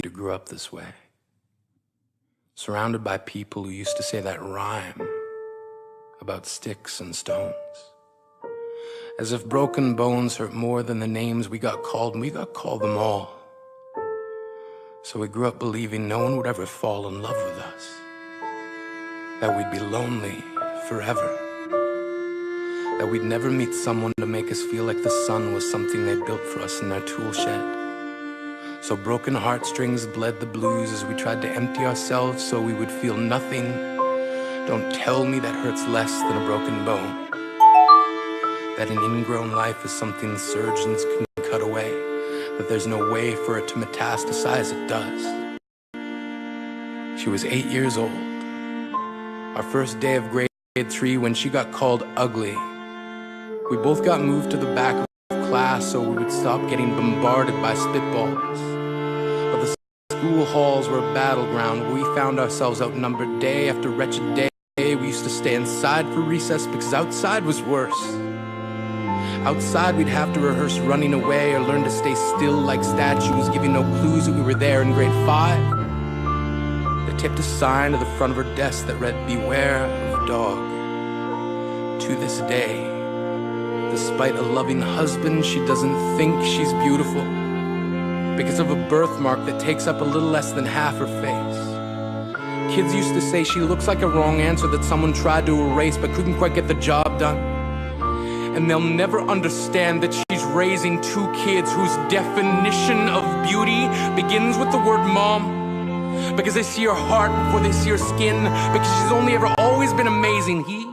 to grow up this way, surrounded by people who used to say that rhyme about sticks and stones. As if broken bones hurt more than the names we got called, and we got called them all. So we grew up believing no one would ever fall in love with us, that we'd be lonely forever, that we'd never meet someone to make us feel like the sun was something they built for us in their tool shed. So broken heartstrings bled the blues as we tried to empty ourselves so we would feel nothing. Don't tell me that hurts less than a broken bone, that an ingrown life is something surgeons can cut away, that there's no way for it to metastasize. It does. She was 8 years old, our first day of grade 3, when she got called ugly. We both got moved to the back of class so we would stop getting bombarded by spitballs. But the school halls were a battleground where we found ourselves outnumbered day after wretched day. We used to stay inside for recess because outside was worse. Outside we'd have to rehearse running away or learn to stay still like statues, giving no clues that we were there in grade 5. They taped a sign to the front of her desk that read, "Beware of dog." To this day, despite a loving husband, she doesn't think she's beautiful because of a birthmark that takes up a little less than half her face. Kids used to say she looks like a wrong answer that someone tried to erase but couldn't quite get the job done. And they'll never understand that she's raising 2 kids whose definition of beauty begins with the word mom, because they see her heart before they see her skin, because she's only ever always been amazing. He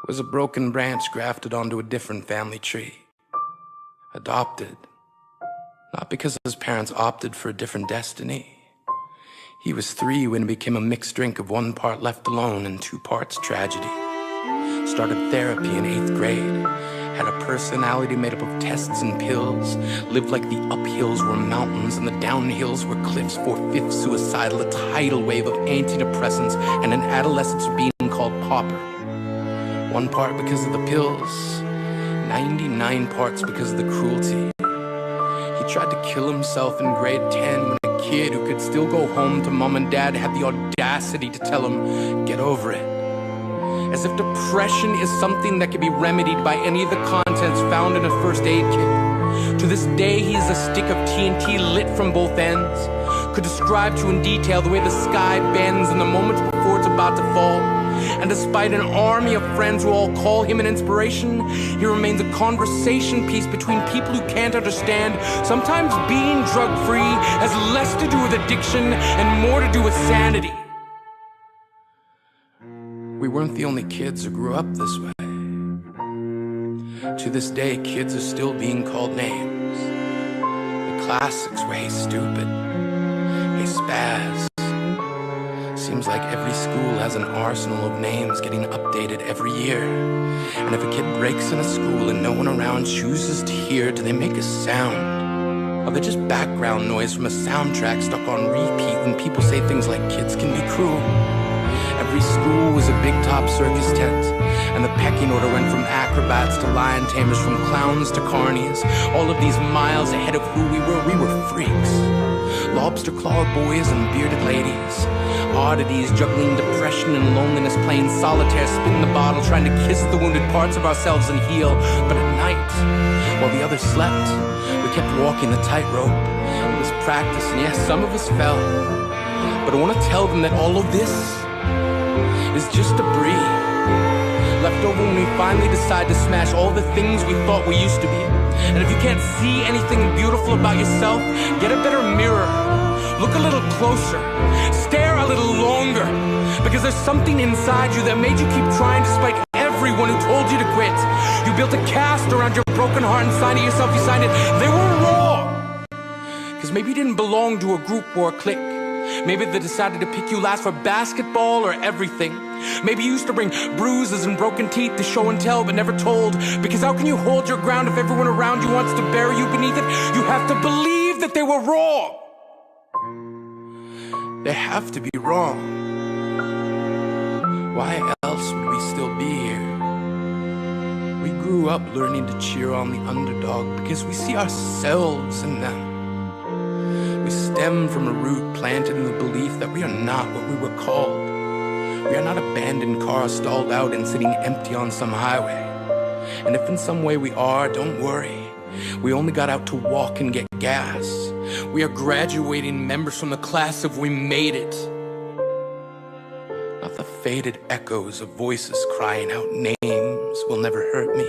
was a broken branch grafted onto a different family tree. Adopted, not because his parents opted for a different destiny. He was 3 when it became a mixed drink of 1 part left alone and 2 parts tragedy. Started therapy in 8th grade, had a personality made up of tests and pills, lived like the uphills were mountains and the downhills were cliffs, 4/5 suicidal, a tidal wave of antidepressants, and an adolescence being called pauper. 1 part because of the pills, 99 parts because of the cruelty. He tried to kill himself in grade 10 when a kid who could still go home to mom and dad had the audacity to tell him, "Get over it." As if depression is something that can be remedied by any of the contents found in a first aid kit. To this day, he is a stick of TNT lit from both ends. Could describe to in detail the way the sky bends in the moments before it's about to fall. And despite an army of friends who all call him an inspiration, he remains a conversation piece between people who can't understand. Sometimes being drug-free has less to do with addiction and more to do with sanity. We weren't the only kids who grew up this way. To this day, kids are still being called names. The classics were, "Hey stupid," "Hey spaz." Seems like every school has an arsenal of names getting updated every year. And if a kid breaks in a school and no one around chooses to hear, do they make a sound? Or they just background noise from a soundtrack stuck on repeat when people say things like kids can be cruel? Every school was a big top circus tent, and the pecking order went from acrobats to lion tamers, from clowns to carnies. All of these miles ahead of who we were freaks. Lobster claw boys and bearded ladies. Oddities juggling depression and loneliness, playing solitaire, spin the bottle, trying to kiss the wounded parts of ourselves and heal. But at night, while the others slept, we kept walking the tightrope. It was practice, and yes, some of us fell. But I want to tell them that all of this is just debris left over when we finally decide to smash all the things we thought we used to be. And if you can't see anything beautiful about yourself, get a better mirror. Look a little closer. Stare a little longer. Because there's something inside you that made you keep trying despite everyone who told you to quit. You built a cast around your broken heart and signed it yourself. You signed it. They were wrong. Because maybe you didn't belong to a group or a clique. Maybe they decided to pick you last for basketball or everything. Maybe you used to bring bruises and broken teeth to show and tell but never told. Because how can you hold your ground if everyone around you wants to bury you beneath it? You have to believe that they were wrong. They have to be wrong. Why else would we still be here? We grew up learning to cheer on the underdog because we see ourselves in them. We stem from a root planted in the belief that we are not what we were called. We are not abandoned cars stalled out and sitting empty on some highway. And if in some way we are, don't worry. We only got out to walk and get gas. We are graduating members from the class of we made it. Not the faded echoes of voices crying out names will never hurt me.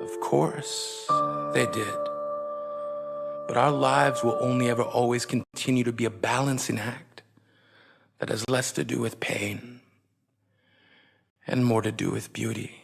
Of course, they did. But our lives will only ever always continue to be a balancing act that has less to do with pain and more to do with beauty.